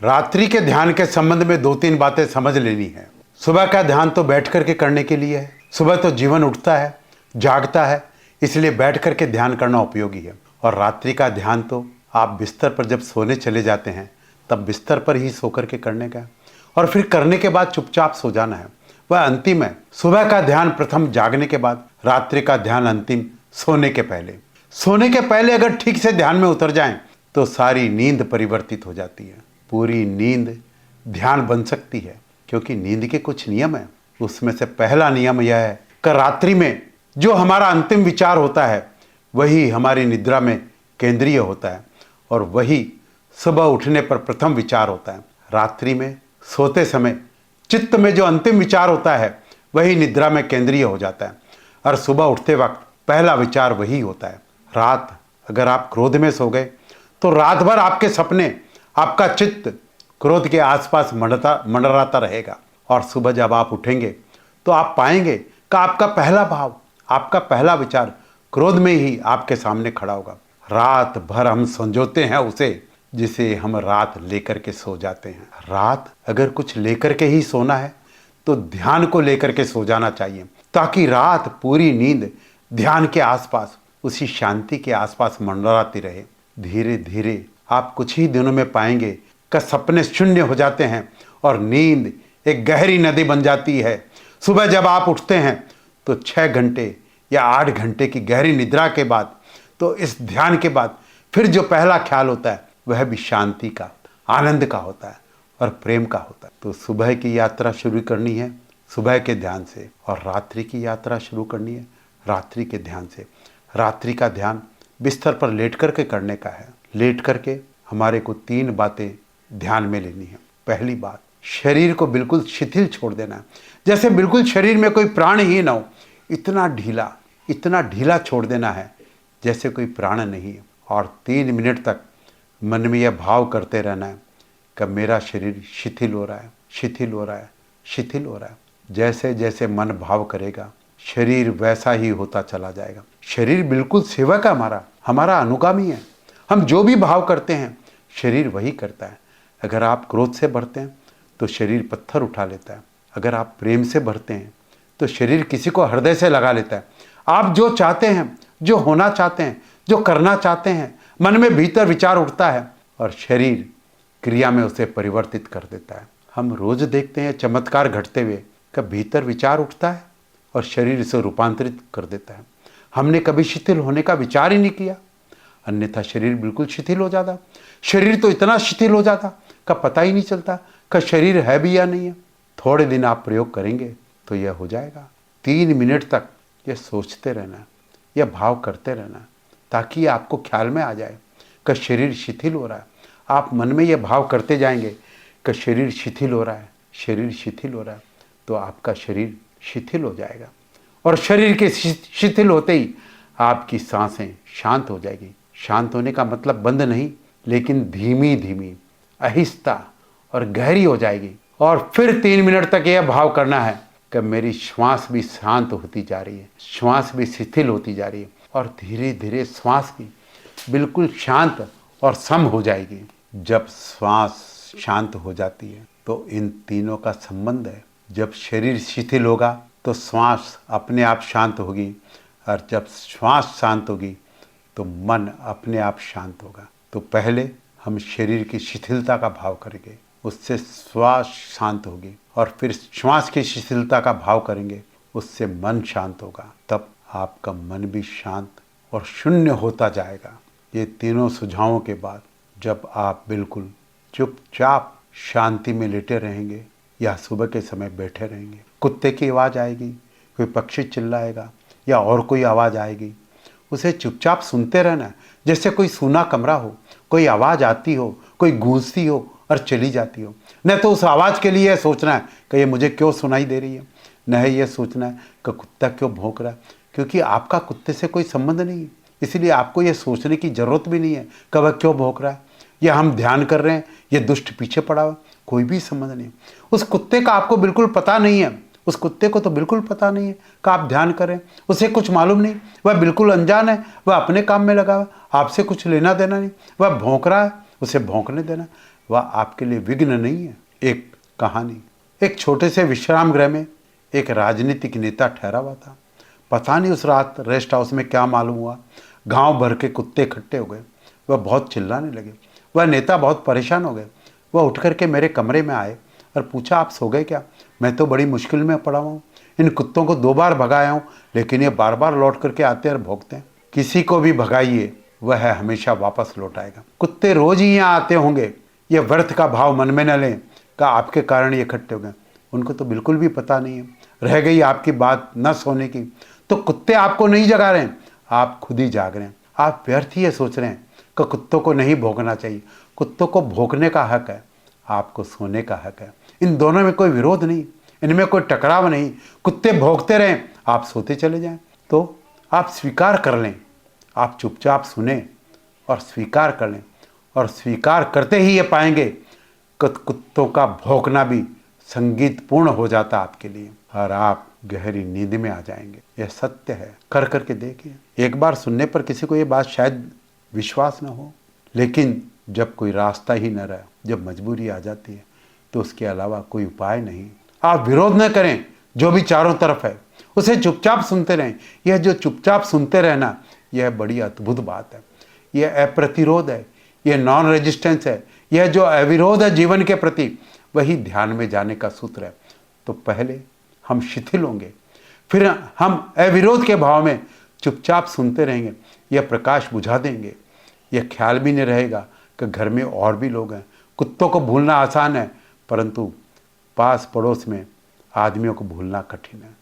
रात्रि के ध्यान के संबंध में 2-3 बातें समझ लेनी है। सुबह का ध्यान तो बैठ करके करने के लिए है। सुबह तो जीवन उठता है, जागता है, इसलिए बैठ करके ध्यान करना उपयोगी है। और रात्रि का ध्यान तो आप बिस्तर पर जब सोने चले जाते हैं तब बिस्तर पर ही सो करके करने का, और फिर करने के बाद चुपचाप सो जाना है, वह अंतिम है। सुबह का ध्यान प्रथम जागने के बाद, रात्रि का ध्यान अंतिम सोने के पहले। सोने के पहले अगर ठीक से ध्यान में उतर जाएं तो सारी नींद परिवर्तित हो जाती है। पूरी नींद ध्यान बन सकती है, क्योंकि नींद के कुछ नियम हैं। उसमें से पहला नियम यह है कि रात्रि में जो हमारा अंतिम विचार होता है वही हमारी निद्रा में केंद्रीय होता है, और वही सुबह उठने पर प्रथम विचार होता है। रात्रि में सोते समय चित्त में जो अंतिम विचार होता है वही निद्रा में केंद्रीय हो जाता है, और सुबह उठते वक्त पहला विचार वही होता है। रात अगर आप क्रोध में सो गए तो रात भर आपके सपने, आपका चित्त क्रोध के आसपास मंडराता रहेगा, और सुबह जब आप उठेंगे तो आप पाएंगे कि आपका पहला भाव, आपका पहला विचार क्रोध में ही आपके सामने खड़ा होगा। रात भर हम संजोते हैं उसे जिसे हम रात लेकर के सो जाते हैं। रात अगर कुछ लेकर के ही सोना है तो ध्यान को लेकर के सो जाना चाहिए, ताकि रात पूरी नींद ध्यान के आसपास, उसी शांति के आसपास मंडराती रहे। धीरे धीरे आप कुछ ही दिनों में पाएंगे कि सपने शून्य हो जाते हैं और नींद एक गहरी नदी बन जाती है। सुबह जब आप उठते हैं तो 6 घंटे या 8 घंटे की गहरी निद्रा के बाद, तो इस ध्यान के बाद फिर जो पहला ख्याल होता है वह भी शांति का, आनंद का होता है और प्रेम का होता है। तो सुबह की यात्रा शुरू करनी है सुबह के ध्यान से, और रात्रि की यात्रा शुरू करनी है रात्रि के ध्यान से। रात्रि का ध्यान बिस्तर पर लेट करके करने का है। लेट करके हमारे को 3 बातें ध्यान में लेनी है। पहली बात, शरीर को बिल्कुल शिथिल छोड़ देना है, जैसे बिल्कुल शरीर में कोई प्राण ही ना हो, इतना ढीला छोड़ देना है जैसे कोई प्राण नहीं है। और 3 मिनट तक मन में यह भाव करते रहना है कि मेरा शरीर शिथिल हो रहा है, शिथिल हो रहा है, शिथिल हो रहा है। जैसे जैसे मन भाव करेगा शरीर वैसा ही होता चला जाएगा। शरीर बिल्कुल सेवक है, हमारा अनुगामी है। हम जो भी भाव करते हैं शरीर वही करता है। अगर आप क्रोध से भरते हैं तो शरीर पत्थर उठा लेता है। अगर आप प्रेम से भरते हैं तो शरीर किसी को हृदय से लगा लेता है। आप जो चाहते हैं, जो होना चाहते हैं, जो करना चाहते हैं, मन में भीतर विचार उठता है और शरीर क्रिया में उसे परिवर्तित कर देता है। हम रोज देखते हैं चमत्कार घटते हुए कि भीतर विचार उठता है और शरीर इसे रूपांतरित कर देता है। हमने कभी शिथिल होने का विचार ही नहीं किया, अन्यथा शरीर बिल्कुल शिथिल हो जाता। शरीर तो इतना शिथिल हो जाता कि पता ही नहीं चलता कि शरीर है भी या नहीं है। थोड़े दिन आप प्रयोग करेंगे तो यह हो जाएगा। 3 मिनट तक यह सोचते रहना, यह भाव करते रहना, ताकि आपको ख्याल में आ जाए कि शरीर शिथिल हो रहा है। आप मन में यह भाव करते जाएंगे कि शरीर शिथिल हो रहा है, शरीर शिथिल हो रहा है, तो आपका शरीर शिथिल हो जाएगा। और शरीर के शिथिल होते ही आपकी सांसें शांत हो जाएगी। शांत होने का मतलब बंद नहीं, लेकिन धीमी धीमी, आहिस्ता और गहरी हो जाएगी। और फिर 3 मिनट तक यह भाव करना है कि मेरी श्वास भी शांत होती जा रही है, श्वास भी शिथिल होती जा रही है, और धीरे धीरे श्वास भी बिल्कुल शांत और सम हो जाएगी। जब श्वास शांत हो जाती है तो इन तीनों का संबंध है। जब शरीर शिथिल होगा तो श्वास अपने आप शांत होगी, और जब श्वास शांत होगी तो मन अपने आप शांत होगा। तो पहले हम शरीर की शिथिलता का भाव करेंगे, उससे श्वास शांत होगी, और फिर श्वास की शिथिलता का भाव करेंगे, उससे मन शांत होगा। तब आपका मन भी शांत और शून्य होता जाएगा। ये तीनों सुझावों के बाद जब आप बिल्कुल चुपचाप शांति में लेटे रहेंगे या सुबह के समय बैठे रहेंगे, कुत्ते की आवाज़ आएगी, कोई पक्षी चिल्लाएगा या और कोई आवाज़ आएगी, उसे चुपचाप सुनते रहना है। जैसे कोई सूना कमरा हो, कोई आवाज़ आती हो, कोई गूंजती हो और चली जाती हो। न तो उस आवाज़ के लिए यह सोचना है कि ये मुझे क्यों सुनाई दे रही है, न है यह सोचना है कि कुत्ता क्यों भौंक रहा है, क्योंकि आपका कुत्ते से कोई संबंध नहीं है। इसलिए आपको यह सोचने की ज़रूरत भी नहीं है कि वह क्यों भौंक रहा है, या हम ध्यान कर रहे हैं, ये दुष्ट पीछे पड़ा हुआ, कोई भी संबंध नहीं। उस कुत्ते का आपको बिल्कुल पता नहीं है, उस कुत्ते को तो बिल्कुल पता नहीं है कि आप ध्यान करें, उसे कुछ मालूम नहीं, वह बिल्कुल अनजान है, वह अपने काम में लगा हुआ, आपसे कुछ लेना देना नहीं। वह भौंक रहा है, उसे भौंकने देना। वह आपके लिए विघ्न नहीं है। एक कहानी, एक छोटे से विश्राम गृह में एक राजनीतिक नेता ठहरा हुआ था। पता नहीं उस रात रेस्ट हाउस में क्या मालूम हुआ, गांव भर के कुत्ते इकट्ठे हो गए। वह बहुत चिल्लाने लगे। वह नेता बहुत परेशान हो गए। वह उठ करके मेरे कमरे में आए और पूछा, आप सो गए क्या? मैं तो बड़ी मुश्किल में पड़ा हूँ। इन कुत्तों को 2 बार भगाया हूँ, लेकिन ये बार बार लौट करके आते हैं और भौंकते हैं। किसी को भी भगाइए, वह हमेशा वापस लौट आएगा। कुत्ते रोज ही यहाँ आते होंगे, ये व्यर्थ का भाव मन में न लें। का आपके कारण ये इकट्ठे हो गए। उनको तो बिल्कुल भी पता नहीं है। रह गई आपकी बात न सोने की, तो कुत्ते आपको नहीं जगा रहे हैं, आप खुद ही जाग रहे हैं। आप व्यर्थ ही ये सोच रहे हैं कि कुत्तों को नहीं भौंकना चाहिए। कुत्तों को भौंकने का हक है, आपको सोने का हक है। इन दोनों में कोई विरोध नहीं, इनमें कोई टकराव नहीं। कुत्ते भौंकते रहें, आप सोते चले जाएं। तो आप स्वीकार कर लें, आप चुपचाप सुने और स्वीकार कर लें, और स्वीकार करते ही ये पाएंगे कि कुत्तों का भौंकना भी संगीतपूर्ण हो जाता आपके लिए और आप गहरी नींद में आ जाएंगे। यह सत्य है, कर करके देखिए। एक बार सुनने पर किसी को ये बात शायद विश्वास न हो, लेकिन जब कोई रास्ता ही न रहा, जब मजबूरी आ जाती है, तो उसके अलावा कोई उपाय नहीं। आप विरोध न करें, जो भी चारों तरफ है उसे चुपचाप सुनते रहें। यह जो चुपचाप सुनते रहना, यह बड़ी अद्भुत बात है। यह अप्रतिरोध है, यह नॉन रेजिस्टेंस है, यह जो अविरोध है जीवन के प्रति, वही ध्यान में जाने का सूत्र है। तो पहले हम शिथिल होंगे, फिर हम अविरोध के भाव में चुपचाप सुनते रहेंगे। यह प्रकाश बुझा देंगे। यह ख्याल भी नहीं रहेगा कि घर में और भी लोग हैं। कुत्तों को भूलना आसान है, परंतु पास पड़ोस में आदमियों को भूलना कठिन है।